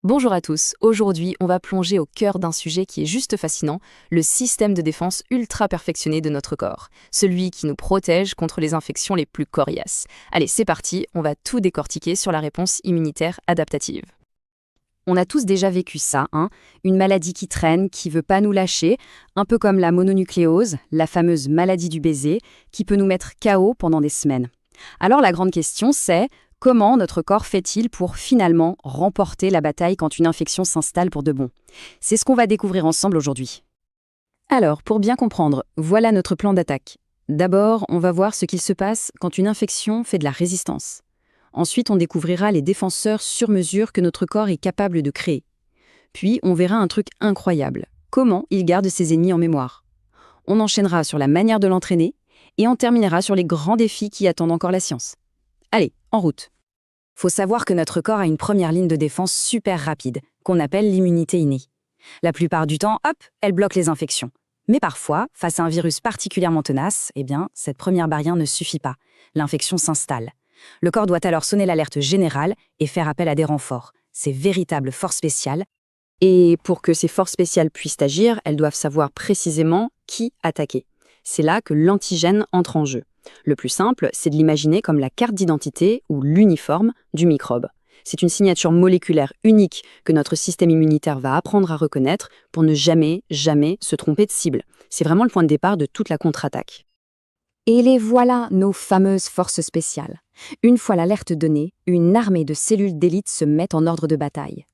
Bonjour à tous, aujourd'hui on va plonger au cœur d'un sujet qui est juste fascinant, le système de défense ultra perfectionné de notre corps, celui qui nous protège contre les infections les plus coriaces. Allez, c'est parti, on va tout décortiquer sur la réponse immunitaire adaptative. On a tous déjà vécu ça, hein, une maladie qui traîne, qui veut pas nous lâcher, un peu comme la mononucléose, la fameuse maladie du baiser, qui peut nous mettre KO pendant des semaines. Alors la grande question c'est, comment notre corps fait-il pour finalement remporter la bataille quand une infection s'installe pour de bon? C'est ce qu'on va découvrir ensemble aujourd'hui. Alors, pour bien comprendre, voilà notre plan d'attaque. D'abord, on va voir ce qu'il se passe quand une infection fait de la résistance. Ensuite, on découvrira les défenseurs sur mesure que notre corps est capable de créer. Puis, on verra un truc incroyable, comment il garde ses ennemis en mémoire. On enchaînera sur la manière de l'entraîner et on terminera sur les grands défis qui attendent encore la science. Allez, en route. Faut savoir que notre corps a une première ligne de défense super rapide, qu'on appelle l'immunité innée. La plupart du temps, hop, elle bloque les infections. Mais parfois, face à un virus particulièrement tenace, cette première barrière ne suffit pas. L'infection s'installe. Le corps doit alors sonner l'alerte générale et faire appel à des renforts, ces véritables forces spéciales. Et pour que ces forces spéciales puissent agir, elles doivent savoir précisément qui attaquer. C'est là que l'antigène entre en jeu. Le plus simple, c'est de l'imaginer comme la carte d'identité ou l'uniforme du microbe. C'est une signature moléculaire unique que notre système immunitaire va apprendre à reconnaître pour ne jamais se tromper de cible. C'est vraiment le point de départ de toute la contre-attaque. Et les voilà, nos fameuses forces spéciales. Une fois l'alerte donnée, une armée de cellules d'élite se met en ordre de bataille.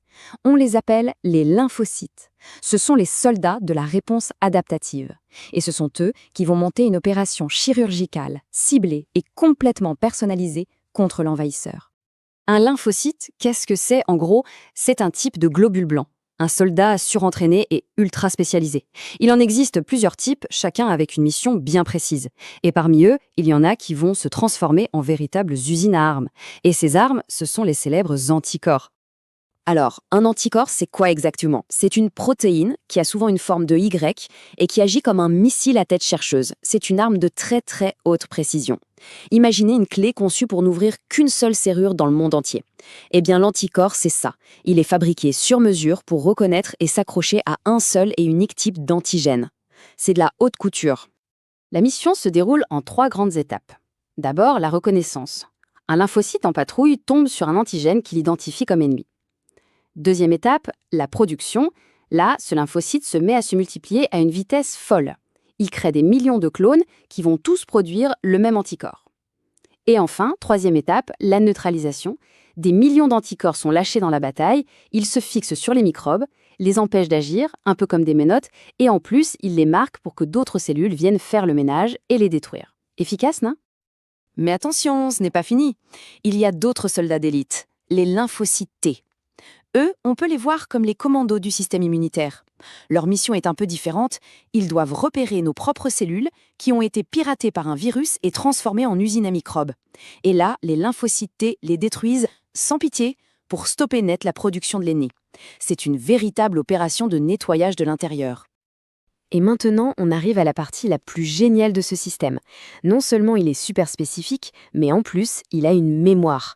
On les appelle les lymphocytes. Ce sont les soldats de la réponse adaptative. Et ce sont eux qui vont monter une opération chirurgicale, ciblée et complètement personnalisée contre l'envahisseur. Un lymphocyte, qu'est-ce que c'est en gros? C'est un type de globule blanc. Un soldat surentraîné et ultra spécialisé. Il en existe plusieurs types, chacun avec une mission bien précise. Et parmi eux, il y en a qui vont se transformer en véritables usines à armes. Et ces armes, ce sont les célèbres anticorps. Alors, un anticorps, c'est quoi exactement? C'est une protéine qui a souvent une forme de Y et qui agit comme un missile à tête chercheuse. C'est une arme de très très haute précision. Imaginez une clé conçue pour n'ouvrir qu'une seule serrure dans le monde entier. Eh bien, l'anticorps, c'est ça. Il est fabriqué sur mesure pour reconnaître et s'accrocher à un seul et unique type d'antigène. C'est de la haute couture. La mission se déroule en 3 grandes étapes. D'abord, la reconnaissance. Un lymphocyte en patrouille tombe sur un antigène qu'il identifie comme ennemi. Deuxième étape, la production. Là, ce lymphocyte se met à se multiplier à une vitesse folle. Il crée des millions de clones qui vont tous produire le même anticorps. Et enfin, troisième étape, la neutralisation. Des millions d'anticorps sont lâchés dans la bataille, ils se fixent sur les microbes, les empêchent d'agir, un peu comme des menottes, et en plus, ils les marquent pour que d'autres cellules viennent faire le ménage et les détruire. Efficace, non? Mais attention, ce n'est pas fini. Il y a d'autres soldats d'élite, les lymphocytes T. Eux, on peut les voir comme les commandos du système immunitaire. Leur mission est un peu différente, ils doivent repérer nos propres cellules qui ont été piratées par un virus et transformées en usines à microbes. Et là, les lymphocytes T les détruisent sans pitié pour stopper net la production de l'ennemi. C'est une véritable opération de nettoyage de l'intérieur. Et maintenant, on arrive à la partie la plus géniale de ce système. Non seulement il est super spécifique, mais en plus, il a une mémoire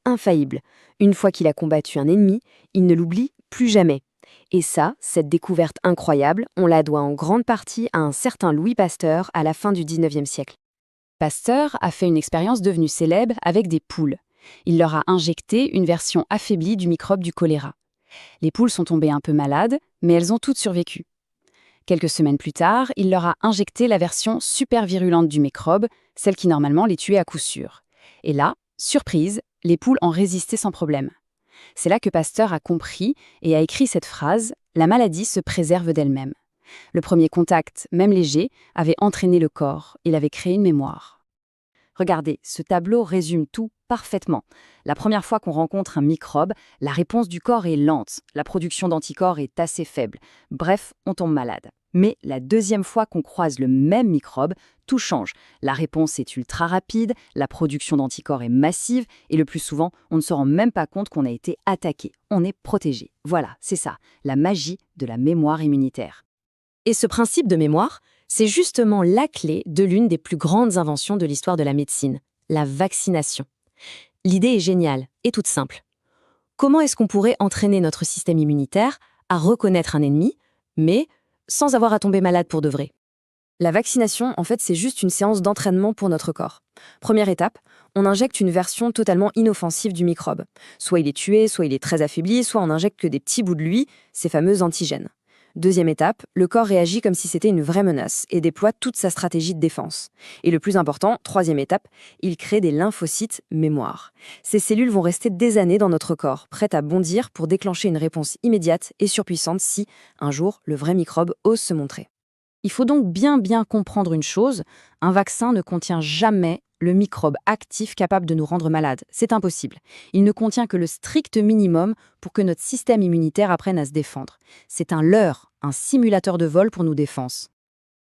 infaillible. Une fois qu'il a combattu un ennemi, il ne l'oublie plus jamais. Et ça, cette découverte incroyable, on la doit en grande partie à un certain Louis Pasteur à la fin du 19e siècle. Pasteur a fait une expérience devenue célèbre avec des poules. Il leur a injecté une version affaiblie du microbe du choléra. Les poules sont tombées un peu malades, mais elles ont toutes survécu. Quelques semaines plus tard, il leur a injecté la version super virulente du microbe, celle qui normalement les tuait à coup sûr. Et là, surprise, les poules ont résisté sans problème. C'est là que Pasteur a compris et a écrit cette phrase « La maladie se préserve d'elle-même ». Le premier contact, même léger, avait entraîné le corps, il avait créé une mémoire. Regardez, ce tableau résume tout parfaitement. La première fois qu'on rencontre un microbe, la réponse du corps est lente, la production d'anticorps est assez faible. Bref, on tombe malade. Mais la deuxième fois qu'on croise le même microbe, tout change. La réponse est ultra rapide, la production d'anticorps est massive et le plus souvent, on ne se rend même pas compte qu'on a été attaqué. On est protégé. Voilà, c'est ça, la magie de la mémoire immunitaire. Et ce principe de mémoire, c'est justement la clé de l'une des plus grandes inventions de l'histoire de la médecine, la vaccination. L'idée est géniale et toute simple. comment est-ce qu'on pourrait entraîner notre système immunitaire à reconnaître un ennemi, mais sans avoir à tomber malade pour de vrai? La vaccination, en fait, c'est juste une séance d'entraînement pour notre corps. Première étape, on injecte une version totalement inoffensive du microbe. Soit il est tué, soit il est très affaibli, soit on injecte que des petits bouts de lui, ces fameux antigènes. Deuxième étape, le corps réagit comme si c'était une vraie menace et déploie toute sa stratégie de défense. Et le plus important, troisième étape, il crée des lymphocytes mémoire. Ces cellules vont rester des années dans notre corps, prêtes à bondir pour déclencher une réponse immédiate et surpuissante si, un jour, le vrai microbe ose se montrer. Il faut donc bien comprendre une chose, un vaccin ne contient jamais le microbe actif capable de nous rendre malades. C'est impossible. Il ne contient que le strict minimum pour que notre système immunitaire apprenne à se défendre. C'est un leurre, un simulateur de vol pour nos défenses.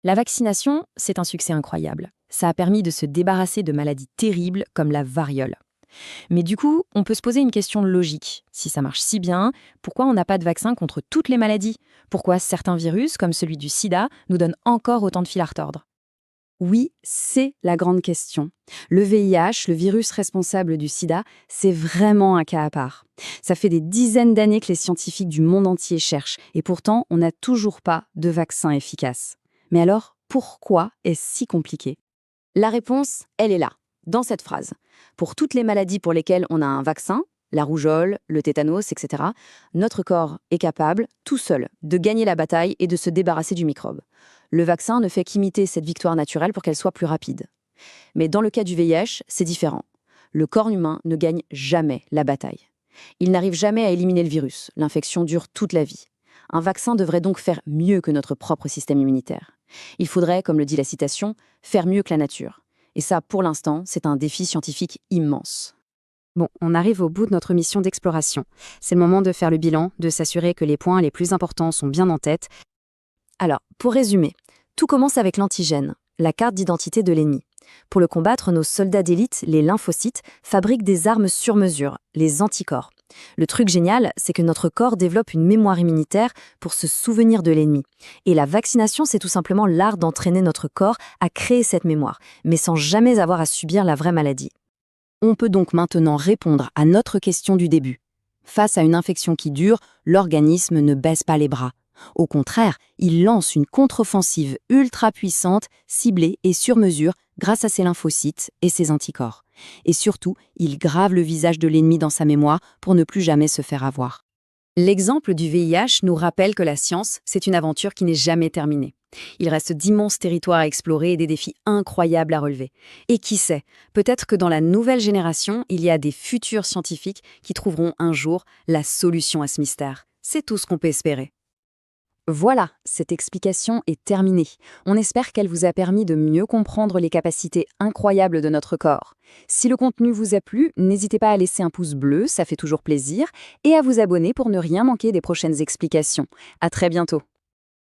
La vaccination, c'est un succès incroyable. Ça a permis de se débarrasser de maladies terribles comme la variole. Mais du coup, on peut se poser une question logique. Si ça marche si bien, pourquoi on n'a pas de vaccin contre toutes les maladies? Pourquoi certains virus, comme celui du sida, nous donnent encore autant de fil à retordre? Oui, c'est la grande question. Le VIH, le virus responsable du sida, c'est vraiment un cas à part. Ça fait des dizaines d'années que les scientifiques du monde entier cherchent, et pourtant, on n'a toujours pas de vaccin efficace. Mais alors, pourquoi est-ce si compliqué? La réponse, elle est là, dans cette phrase. Pour toutes les maladies pour lesquelles on a un vaccin, la rougeole, le tétanos, etc., notre corps est capable, tout seul, de gagner la bataille et de se débarrasser du microbe. Le vaccin ne fait qu'imiter cette victoire naturelle pour qu'elle soit plus rapide. Mais dans le cas du VIH, c'est différent. Le corps humain ne gagne jamais la bataille. Il n'arrive jamais à éliminer le virus. L'infection dure toute la vie. Un vaccin devrait donc faire mieux que notre propre système immunitaire. Il faudrait, comme le dit la citation, faire mieux que la nature. Et ça, pour l'instant, c'est un défi scientifique immense. Bon, on arrive au bout de notre mission d'exploration. C'est le moment de faire le bilan, de s'assurer que les points les plus importants sont bien en tête. Alors, pour résumer, tout commence avec l'antigène, la carte d'identité de l'ennemi. Pour le combattre, nos soldats d'élite, les lymphocytes, fabriquent des armes sur mesure, les anticorps. Le truc génial, c'est que notre corps développe une mémoire immunitaire pour se souvenir de l'ennemi. Et la vaccination, c'est tout simplement l'art d'entraîner notre corps à créer cette mémoire, mais sans jamais avoir à subir la vraie maladie. On peut donc maintenant répondre à notre question du début. Face à une infection qui dure, l'organisme ne baisse pas les bras. Au contraire, il lance une contre-offensive ultra puissante, ciblée et sur mesure grâce à ses lymphocytes et ses anticorps. Et surtout, il grave le visage de l'ennemi dans sa mémoire pour ne plus jamais se faire avoir. L'exemple du VIH nous rappelle que la science, c'est une aventure qui n'est jamais terminée. Il reste d'immenses territoires à explorer et des défis incroyables à relever. Et qui sait, peut-être que dans la nouvelle génération, il y a des futurs scientifiques qui trouveront un jour la solution à ce mystère. C'est tout ce qu'on peut espérer. Voilà, cette explication est terminée. On espère qu'elle vous a permis de mieux comprendre les capacités incroyables de notre corps. Si le contenu vous a plu, n'hésitez pas à laisser un pouce bleu, ça fait toujours plaisir, et à vous abonner pour ne rien manquer des prochaines explications. À très bientôt.